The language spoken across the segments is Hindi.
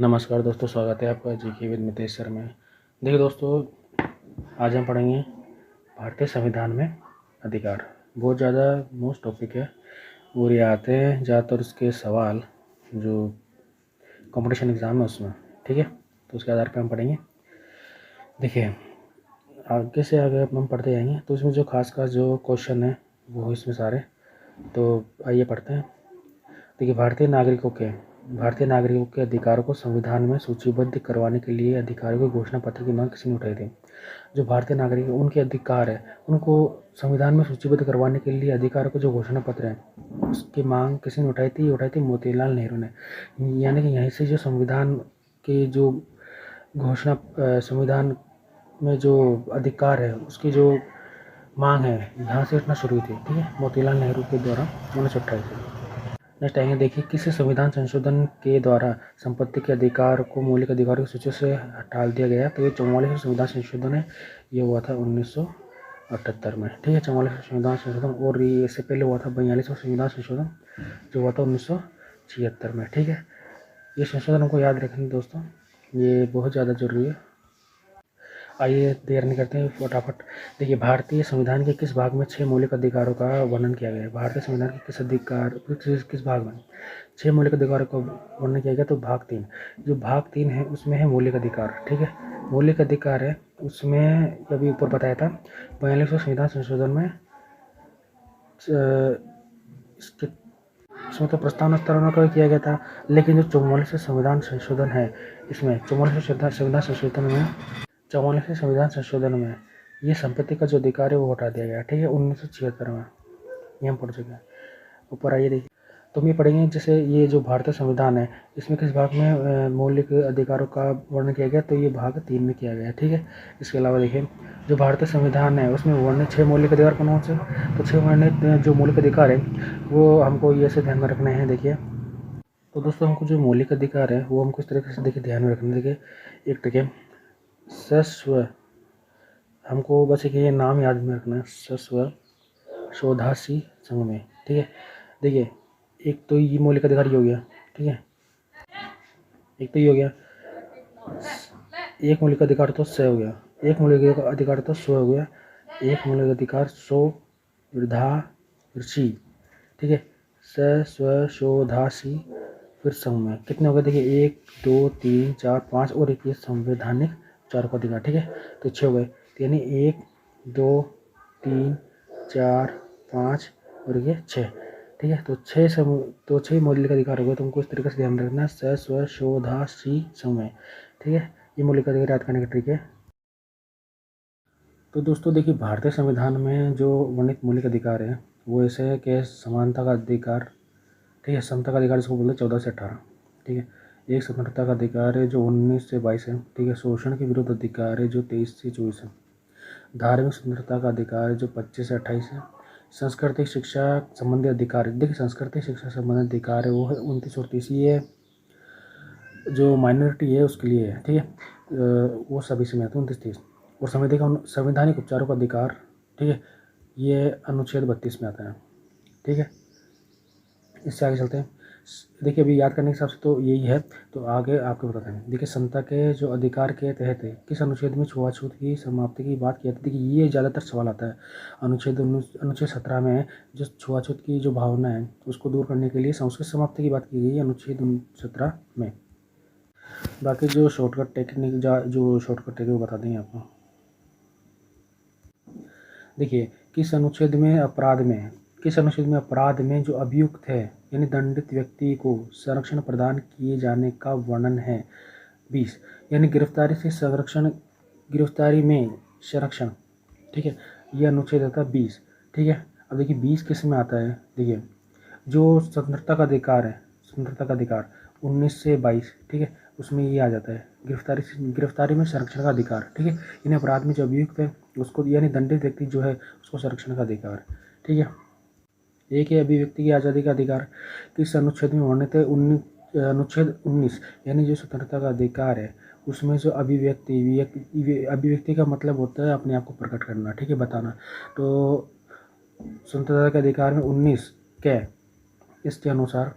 नमस्कार दोस्तों, स्वागत है आपका जी के विद मितेश सर में। देखिए दोस्तों, आज हम पढ़ेंगे भारतीय संविधान में अधिकार। बहुत ज़्यादा मोस्ट टॉपिक है और ये आते हैं ज़्यादातर उसके सवाल जो कंपटीशन एग्ज़ाम है उसमें, ठीक है। तो उसके आधार पर हम पढ़ेंगे। देखिए, आगे से आगे हम पढ़ते जाएंगे तो इसमें जो खास जो क्वेश्चन है वो इसमें सारे, तो आइए पढ़ते हैं। देखिए, भारतीय नागरिकों के अधिकारों को संविधान में सूचीबद्ध करवाने के लिए अधिकारियों के घोषणा पत्र की मांग किसने उठाई थी। जो भारतीय नागरिक है उनके अधिकार है, उनको संविधान में सूचीबद्ध करवाने के लिए अधिकारों का जो घोषणा पत्र है उसकी मांग किसने उठाई थी मोतीलाल नेहरू ने। यानी कि यहीं से जो संविधान की जो घोषणा, संविधान में जो अधिकार है उसकी जो मांग है यहाँ से उठना शुरू हुई थी, ठीक है, मोतीलाल नेहरू के द्वारा 1928 से। नेक्स्ट आएंगे, देखिए, किस संविधान संशोधन के द्वारा संपत्ति के अधिकार को मौलिक अधिकारों की सूची से हटा दिया गया। तो ये 44वां संविधान संशोधन है, ये हुआ था 1978 में, ठीक है। 44वां संविधान संशोधन, और ये इससे पहले हुआ था 42वां संविधान संशोधन जो हुआ था 1976 में, ठीक है। ये संशोधन हमको याद रखना दोस्तों, ये बहुत ज़्यादा जरूरी है। आइए देर नहीं करते हैं, फटाफट। देखिए, भारतीय संविधान के किस भाग में 6 मौलिक अधिकारों का वर्णन किया गया है। भारतीय संविधान के किस भाग में 6 मौलिक अधिकारों का वर्णन किया गया। तो भाग 3, जो भाग 3 है उसमें है मौलिक अधिकार, ठीक है। मौलिक अधिकार है उसमें अभी ऊपर बताया था 42वां संविधान संशोधन में इसमें तो प्रस्तावना का किया गया था, लेकिन जो 44वां संविधान संशोधन है इसमें 44वें संविधान संशोधन में ये संपत्ति का जो अधिकार है वो हटा दिया गया, ठीक है, 1976 में। ये हम पढ़ चुके हैं। ऊपर आइए, देखिए, तो हम ये पढ़ेंगे जैसे ये जो भारतीय संविधान है इसमें किस भाग में मौलिक अधिकारों का वर्णन किया गया। तो ये भाग 3 में किया गया है, ठीक है। इसके अलावा देखिए, जो भारतीय संविधान है उसमें वर्णित 6 मौलिक अधिकार कौन से, तो 6 वर्णित जो मौलिक अधिकार है वो हमको ये से ध्यान में रखने हैं। देखिए, तो दोस्तों हमको जो मौलिक अधिकार है वो हमको इस तरीके से देखिए ध्यान में रखना। देखिए, एक देखिए सस्व, हमको बस एक ये नाम याद में रखना है, सस्व शोधासी संघ में, ठीक है। देखिए, एक तो ये मौलिक अधिकार ही हो गया, ठीक है, एक तो ये हो गया, एक मौलिक अधिकार तो स हो गया, एक मौलिक अधिकार तो स्व हो गया, एक मौलिक अधिकार सो वृद्धा ऋषि, ठीक है, स स्व शोधासी फिर संघ में कितने हो गए। देखिए 1 2 3 4 5 और एक ये संवैधानिक चारों का अधिकार, ठीक है, तो 6 हो गए। यानी 1 2 3 4 5 और ये 6, ठीक है। तो 6 मौलिक अधिकार हो गए। तुमको इस तरीके से ध्यान रखना है, स स्व शोधा सी समय, ठीक है। ये मौलिक अधिकार याद करने का ट्रिक है। तो दोस्तों देखिए, भारतीय संविधान में जो वर्णित मौलिक अधिकार है वो ऐसे है कि समानता का अधिकार, ठीक है, समता का अधिकार इसको बोलते हैं 14 से 18, ठीक है। एक स्वतंत्रता का अधिकार है जो 19 से 22 है, ठीक है। शोषण के विरुद्ध अधिकार है जो 23 से 24 है। धार्मिक स्वतंत्रता का अधिकार है जो 25 से 28 है। सांस्कृतिक शिक्षा संबंधी अधिकार, देखिए सांस्कृतिक शिक्षा संबंधी अधिकार है वो है 29 और 30। ये जो माइनॉरिटी है उसके लिए है, ठीक है, वो सभी से में आता है 29-30। और संवैधानिक उपचारों का अधिकार, ठीक है, ये अनुच्छेद 32 में आता है, ठीक है। इससे आगे चलते हैं। देखिए, अभी याद करने के हिसाब से तो यही है, तो आगे आपको बताते हैं। देखिए, समता के जो अधिकार के तहत है किस अनुच्छेद में छुआछूत की समाप्ति की बात की जाती है। देखिए, ये ज़्यादातर सवाल आता है अनुच्छेद 17 में जो छुआछूत की जो भावना है उसको दूर करने के लिए उसकी समाप्ति की बात की गई है अनुच्छेद 17 में। बाकी जो शॉर्टकट टेक्निक वो बता देंगे आपको। देखिए, किस अनुच्छेद में अपराध में जो अभियुक्त है यानी दंडित व्यक्ति को संरक्षण प्रदान किए जाने का वर्णन है। 20, यानी गिरफ्तारी में संरक्षण, ठीक है, ये अनुच्छेद आता है 20, ठीक है। अब देखिए 20 किस में आता है। देखिए, जो स्वतंत्रता का अधिकार 19 से 22, ठीक है, उसमें ये आ जाता है गिरफ्तारी में संरक्षण का अधिकार, ठीक है। इन अपराध में जो अभियुक्त है उसको यानी दंडित व्यक्ति जो है उसको संरक्षण का अधिकार, ठीक है। एक है अभिव्यक्ति की आज़ादी का अधिकार, किस अनुच्छेद में वर्णित है। अनुच्छेद 19, यानी जो स्वतंत्रता का अधिकार है उसमें जो अभिव्यक्ति का मतलब होता है अपने आप को प्रकट करना, ठीक है, बताना। तो स्वतंत्रता के अधिकार में 19 के इसके अनुसार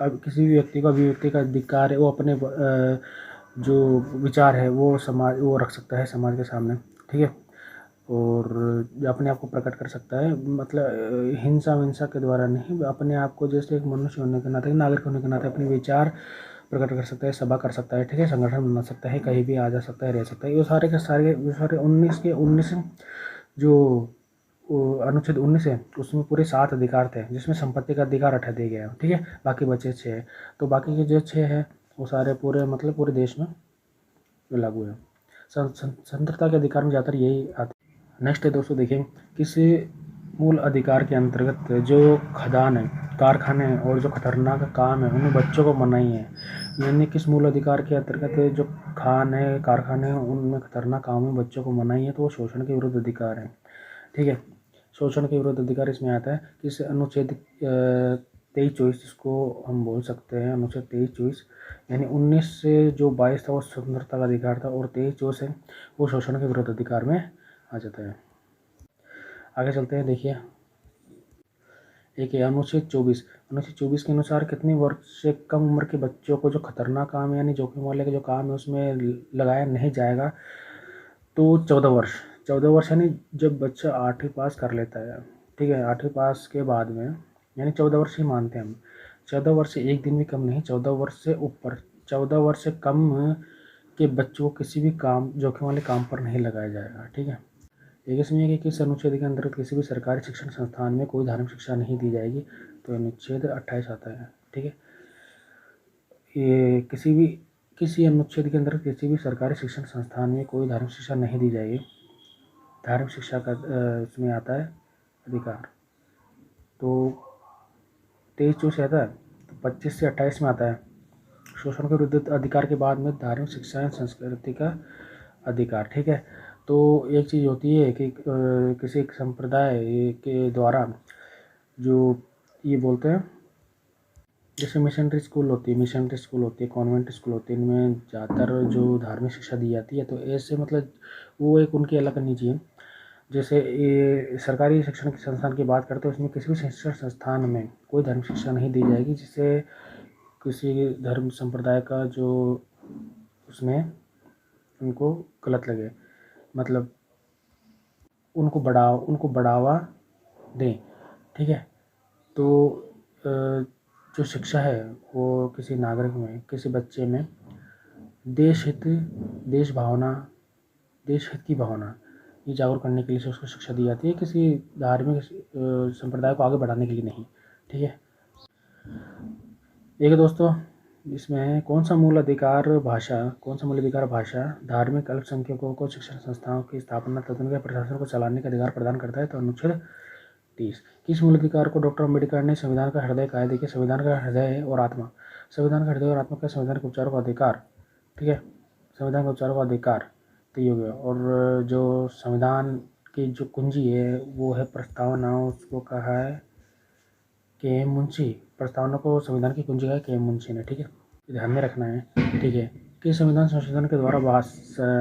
अब किसी भी व्यक्ति को अभिव्यक्ति का अधिकार है, वो अपने जो विचार है वो रख सकता है समाज के सामने, ठीक है, और अपने आप को प्रकट कर सकता है, मतलब हिंसा के द्वारा नहीं, अपने आप को जैसे एक मनुष्य होने के नाते, नागरिक होने के नाते अपने विचार प्रकट कर सकता है, सभा कर सकता है, ठीक है, संगठन बना सकता है, कहीं भी आ जा सकता है, रह सकता है। ये सारे के सारे 19 जो अनुच्छेद 19 है उसमें पूरे 7 अधिकार थे, जिसमें संपत्ति का अधिकार 8 दिए गया है, ठीक है, बाकी बचे 6। तो बाकी के जो 6 है वो सारे पूरे मतलब पूरे देश में लागू है। स्वतंत्रता के अधिकार में ज़्यादातर यही आते हैं। नेक्स्ट है दोस्तों, देखिए किसी मूल अधिकार के अंतर्गत जो खदान है, कारखाने और जो खतरनाक काम है उनमें बच्चों को मनाही है। यानी किस मूल अधिकार के अंतर्गत जो खान है, कारखाने हैं, उनमें खतरनाक काम में बच्चों को मनाही है, तो वो शोषण के विरुद्ध अधिकार है, ठीक है। शोषण के विरुद्ध अधिकार इसमें आता है कि अनुच्छेद 23-24, जिसको हम बोल सकते हैं अनुच्छेद 23-24, यानी 19 से जो 22 था वो स्वतंत्रता का अधिकार था, और 23-24 है वो शोषण के विरुद्ध अधिकार में आ जाता है। आगे चलते हैं, देखिए एक है अनुच्छेद 24। अनुच्छेद 24 के अनुसार कितनी वर्ष से कम उम्र के बच्चों को जो खतरनाक काम यानी जोखिम वाले के जो काम है उसमें लगाया नहीं जाएगा, तो 14 वर्ष यानी जब बच्चा 8वीं पास कर लेता है, ठीक है, 8वीं पास के बाद में, यानी 14 वर्ष ही मानते हैं हम, 14 वर्ष से एक दिन भी कम नहीं, 14 वर्ष से ऊपर, 14 वर्ष से कम के बच्चों को किसी भी काम जोखिम वाले काम पर नहीं लगाया जाएगा, ठीक है। एक इसमें है कि किस अनुच्छेद के अंतर्गत किसी भी सरकारी शिक्षण संस्थान में कोई धार्मिक शिक्षा नहीं दी जाएगी, तो अनुच्छेद 28 आता है, ठीक है। ये किसी अनुच्छेद के अंतर्गत किसी भी सरकारी शिक्षण संस्थान में कोई धार्मिक शिक्षा नहीं दी जाएगी, धार्मिक शिक्षा का उसमें आता है अधिकार, तो 23 से आता है, तो 25 से 28 में आता है शोषण के विरुद्ध अधिकार के बाद में धार्मिक शिक्षा एवं संस्कृति का अधिकार, ठीक है। तो एक चीज़ होती है कि किसी संप्रदाय के द्वारा जो ये बोलते हैं, जैसे मिशनरी स्कूल होती है, कॉन्वेंट स्कूल होती है, इनमें ज़्यादातर जो धार्मिक शिक्षा दी जाती है, तो ऐसे मतलब वो एक उनकी अलग करनी चाहिए। जैसे ये सरकारी शिक्षण संस्थान की बात करते हैं, उसमें किसी भी शिक्षण संस्थान में कोई धर्म शिक्षा नहीं दी जाएगी जिससे किसी धर्म संप्रदाय का जो उसमें उनको गलत लगे, मतलब उनको बढ़ावा दें, ठीक है। तो जो शिक्षा है वो किसी नागरिक में, किसी बच्चे में देश हित की भावना ये जागरूक करने के लिए उसको शिक्षा दी जाती है, किसी धार्मिक संप्रदाय को आगे बढ़ाने के लिए नहीं, ठीक है। एक दोस्तों इसमें है कौन सा मूल अधिकार भाषा धार्मिक अल्पसंख्यकों को शिक्षण संस्थाओं की स्थापना तथा उनके प्रशासन को चलाने का अधिकार प्रदान करता है, तो अनुच्छेद 30। किस मूल अधिकार को डॉक्टर अम्बेडकर ने संविधान का हृदय कहा है? देखिए संविधान का हृदय और आत्मा, संविधान का हृदय और आत्मा का संविधान के उपचारों का अधिकार, ठीक है, संविधान के उपचारों का अधिकार तो ये हो गया। और जो संविधान की जो कुंजी है वो है प्रस्तावना, उसको कहा है के मुंशी, प्रस्तावना को संविधान की कुंजी कहा है के मुंशी ने, ठीक है, ध्यान में रखना है, ठीक है। कि संविधान संशोधन के द्वारा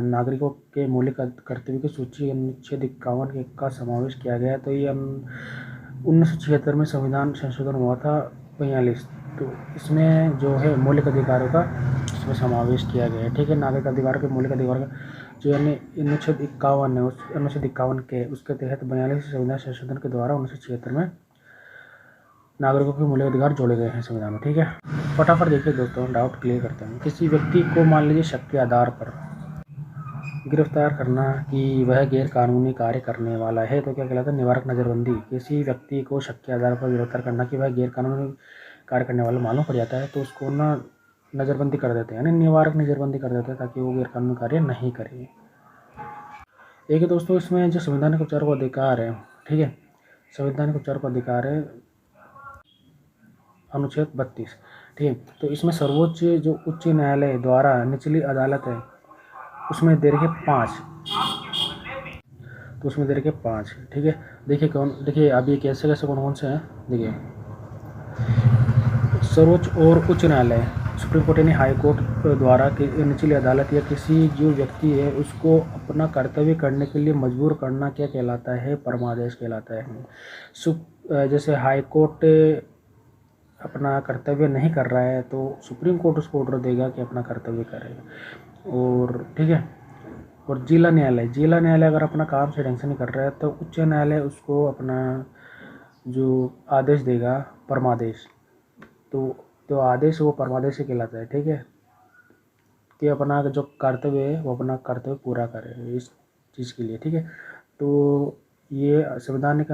नागरिकों के मौलिक कर्तव्य की सूची अनुच्छेद 51 का समावेश किया गया, तो ये 1976 में संविधान संशोधन हुआ था 42, तो इसमें जो है मौलिक अधिकारों का इसमें समावेश किया गया है, ठीक है। नागरिक अधिकार के मौलिक अधिकार का जो यानी अनुच्छेद 51 है, उस अनुच्छेद 51 के उसके तहत 42 संविधान संशोधन के द्वारा 1976 में नागरिकों के मौलिक अधिकार जोड़े गए हैं संविधान में, ठीक है। फटाफट देखिए दोस्तों, डाउट क्लियर करते हैं। किसी व्यक्ति को मान लीजिए शक के आधार पर गिरफ्तार करना कि वह गैर कानूनी कार्य करने वाला है, तो क्या कहलाता है? निवारक नज़रबंदी। किसी व्यक्ति को शक के आधार पर गिरफ्तार करना कि वह गैर कानूनी कार्य करने वाला मालूम पड़ जाता है, तो उसको ना नज़रबंदी कर देते हैं, यानी निवारक नज़रबंदी कर देते हैं ताकि वो गैर कानूनी कार्य नहीं करे। एक है दोस्तों इसमें जो संवैधानिक उपचार का अधिकार है, ठीक है, संवैधानिक उपचार का अधिकार है अनुच्छेद 32, ठीक है। तो इसमें सर्वोच्च जो उच्च न्यायालय द्वारा निचली अदालत है उसमें दे रखे 5, तो उसमें दे रखे 5, ठीक है। देखिए अब ये कैसे कौन से हैं, देखिए सर्वोच्च और उच्च न्यायालय, सुप्रीम कोर्ट यानी हाई कोर्ट द्वारा निचली अदालत या किसी जो व्यक्ति है उसको अपना कर्तव्य करने के लिए मजबूर करना क्या कहलाता है? परमादेश कहलाता है। जैसे हाई कोर्ट अपना कर्तव्य नहीं कर रहा है तो सुप्रीम कोर्ट उसको ऑर्डर देगा कि अपना कर्तव्य करेगा। और ठीक है, और जिला न्यायालय अगर अपना काम से ढंग से नहीं कर रहा है तो उच्च न्यायालय उसको अपना जो आदेश देगा, परमादेश, तो आदेश वो परमादेश से कहलाता है। ठीक है, कि अपना जो कर्तव्य है वो अपना कर्तव्य पूरा करे इस चीज़ के लिए। ठीक है, तो ये संवैधानिक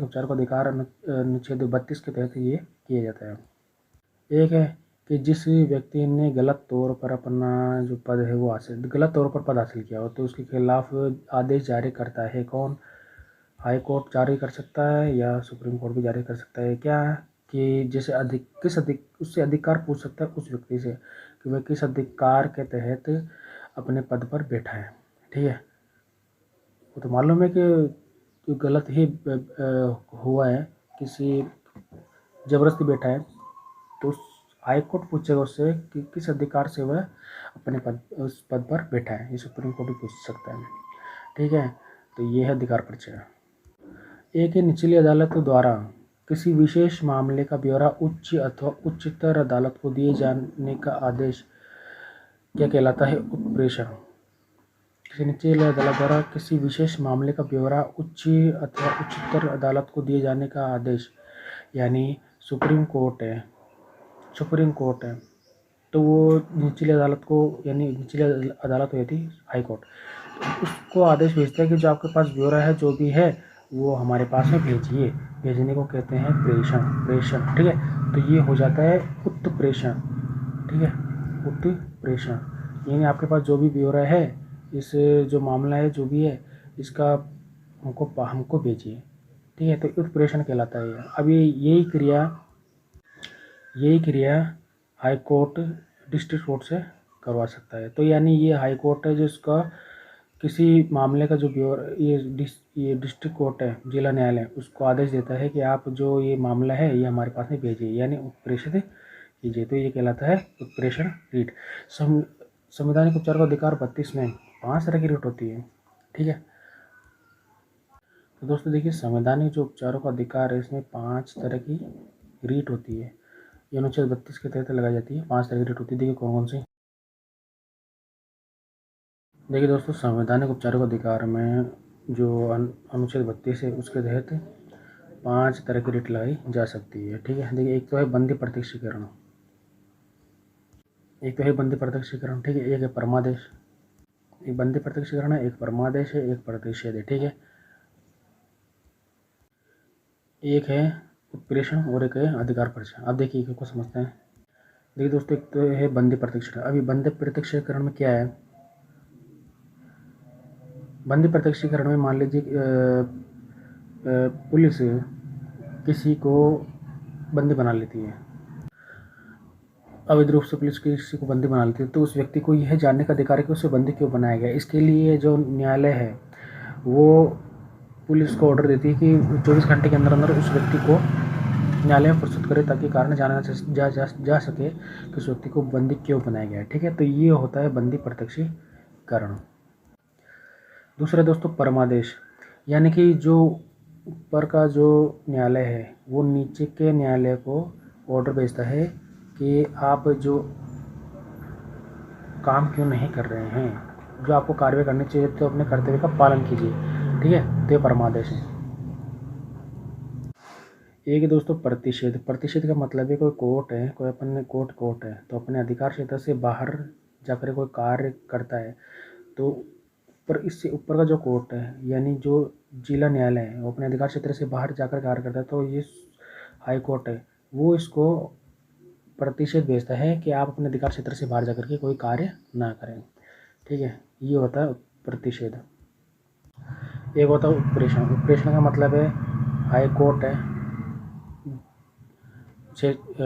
उपचार का अधिकार अनुच्छेद 32 के तहत ये किया जाता है। एक है कि जिस व्यक्ति ने गलत तौर पर अपना जो पद है वो गलत तौर पर पद हासिल किया हो तो उसके खिलाफ आदेश जारी करता है कौन? हाई कोर्ट जारी कर सकता है या सुप्रीम कोर्ट भी जारी कर सकता है। क्या कि जैसे उससे अधिकार पूछ सकता है उस व्यक्ति से कि वह किस अधिकार के तहत अपने पद पर बैठा है। ठीक है, वो तो मालूम है कि जो गलत ही हुआ है, किसी जबरदस्ती बैठा है, तो हाई कोर्ट पूछेगा उससे कि किस अधिकार से वह अपने उस पद पर बैठा है। ये सुप्रीम कोर्ट भी पूछ सकता है। ठीक है, तो ये है अधिकार परिचय। एक है निचली अदालत द्वारा किसी विशेष मामले का ब्यौरा उच्च अथवा उच्चतर अदालत को दिए जाने का आदेश क्या कहलाता है? उत्प्रेषण। किसी निचली अदालत द्वारा किसी विशेष मामले का ब्यौरा उच्च अथवा उच्चतर अदालत को दिए जाने का आदेश, यानी सुप्रीम कोर्ट है तो वो निचली अदालत को, यानी निचली अदालत हुई थी हाई कोर्ट, तो उसको आदेश भेजता है कि जो आपके पास ब्यौरा है जो भी है वो हमारे पास में भेजिए। भेजने को कहते हैं प्रेषण। ठीक है, तो ये हो जाता है उत्प्रेषण। ठीक है, उत्प्रेषण यानी आपके पास जो भी ब्यौरा है, इस जो मामला है जो भी है, इसका हमको भेजिए। ठीक है, तो उत्प्रेषण कहलाता है। अब यही क्रिया हाई कोर्ट डिस्ट्रिक्ट कोर्ट से करवा सकता है। तो यानी ये हाई कोर्ट है जिसका किसी मामले का जो ये डिस्ट्रिक्ट कोर्ट है, जिला न्यायालय, उसको आदेश देता है कि आप जो ये मामला है ये हमारे पास में भेजिए, यानी उत्प्रेषित कीजिए। तो ये कहलाता है उत्प्रेषण रीट। संवैधानिक उपचार का अधिकार 32 में 5 तरह की रीट होती है। ठीक है, तो दोस्तों देखिए, संवैधानिक जो उपचारों का अधिकार है इसमें 5 तरह की रीट होती है। ये अनुच्छेद 32 के तहत लगाई जाती है। 5 तरह की रीट होती है। देखिए कौन कौन सी। देखिए दोस्तों, संवैधानिक उपचारों का अधिकार में जो अनुच्छेद 32 है उसके तहत 5 तरह की रीट लगाई जा सकती है। ठीक है, देखिए एक तो है बंदी प्रत्यक्षीकरण। ठीक है, एक है परमादेश। एक बंदी प्रत्यक्षीकरण है, एक परमादेश है, एक प्रतिषेध है। ठीक है, एक है उत्प्रेषण और एक है अधिकार परिचय। अब देखिए एक को समझते हैं। देखिए दोस्तों, एक तो है बंदी प्रत्यक्षीकरण। अभी बंदी प्रत्यक्षीकरण में क्या है? बंदी प्रत्यक्षीकरण में मान लीजिए पुलिस किसी को बंदी बना लेती है, अवैध रूप से पुलिस किसी को बंदी बना लेती है, तो उस व्यक्ति को यह जानने का अधिकार है कि उसे बंदी क्यों बनाया गया। इसके लिए जो न्यायालय है वो पुलिस को ऑर्डर देती है कि 24 घंटे के अंदर उस व्यक्ति को न्यायालय में प्रस्तुत करे ताकि कारण जाना जा सके कि उस व्यक्ति को बंदी क्यों बनाया गया है। ठीक है, तो ये होता है बंदी प्रत्यक्षीकरण। दूसरा दोस्तों परमादेश, यानी कि जो ऊपर का जो न्यायालय है वो नीचे के न्यायालय को ऑर्डर भेजता है कि आप जो काम क्यों नहीं कर रहे हैं, जो आपको कार्रवाई करनी चाहिए तो अपने कर्तव्य का पालन कीजिए। ठीक है, तो ये परमादेश है। एक दोस्तों प्रतिषेध का मतलब है कोई कोर्ट है, कोई अपने कोर्ट है तो अपने अधिकार क्षेत्र से बाहर जाकर कोई कार्य करता है, तो पर इससे ऊपर का जो कोर्ट है यानी जो जिला न्यायालय है वो अपने अधिकार क्षेत्र से बाहर जाकर कार्य करता है, तो ये हाई कोर्ट है वो इसको प्रतिषेध भेजता है कि आप अपने अधिकार क्षेत्र से बाहर जाकर के कोई कार्य ना करें। ठीक है, ये होता है प्रतिषेध। एक होता है उत्प्रेषण का मतलब है हाई कोर्ट है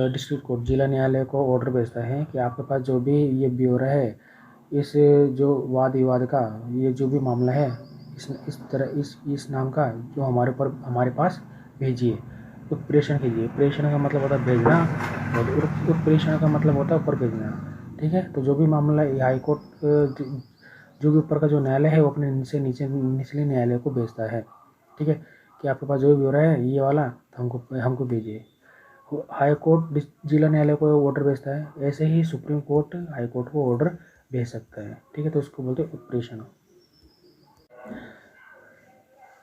डिस्ट्रिक्ट कोर्ट जिला न्यायालय को ऑर्डर भेजता है कि आपके पास जो भी ये ब्यौरा है, इस जो वाद विवाद का ये जो भी मामला है, इस नाम का जो हमारे पास भेजिए, उत्प्रेषण कीजिए। प्रेषण का मतलब होता है भेजना और उत्प्रेषण का मतलब होता है ऊपर भेजना। ठीक है, तो जो भी मामला हाई कोर्ट जो भी ऊपर का जो न्यायालय है वो अपने निचले न्यायालय को भेजता है। ठीक है, कि आपके पास जो भी ब्यौरा है ये वाला तो हमको भेजिए। हाई कोर्ट जिला न्यायालय को ऑर्डर भेजता है, ऐसे ही सुप्रीम कोर्ट हाई कोर्ट को ऑर्डर भेज सकता है। ठीक है, तो उसको बोलते हैं उत्प्रेषण।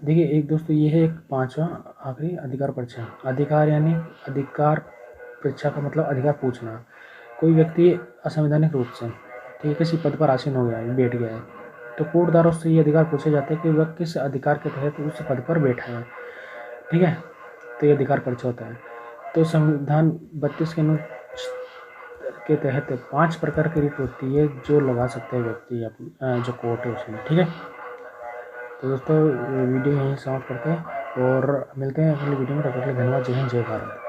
देखिए एक दोस्तों ये है एक पांचवा आखिरी अधिकार परीक्षा। अधिकार यानी अधिकार परीक्षा का मतलब अधिकार पूछना। कोई व्यक्ति असंवैधानिक रूप से ठीक है किसी पद पर आसीन हो गया है, बैठ गया है, तो कोर्ट द्वारा उससे ये अधिकार पूछे जाते हैं कि वह किस अधिकार के तहत उस पद पर बैठा है। ठीक है, तो ये अधिकार परीक्षा होता है। तो संविधान 32 के तहत 5 प्रकार की रिट होती है जो लगा सकते हैं व्यक्ति जो कोर्ट है उसमें। ठीक है, तो दोस्तों वीडियो यहीं समाप्त करते हैं और मिलते हैं अगली वीडियो में। तब तक के लिए धन्यवाद। जय हिंद, जय भारत।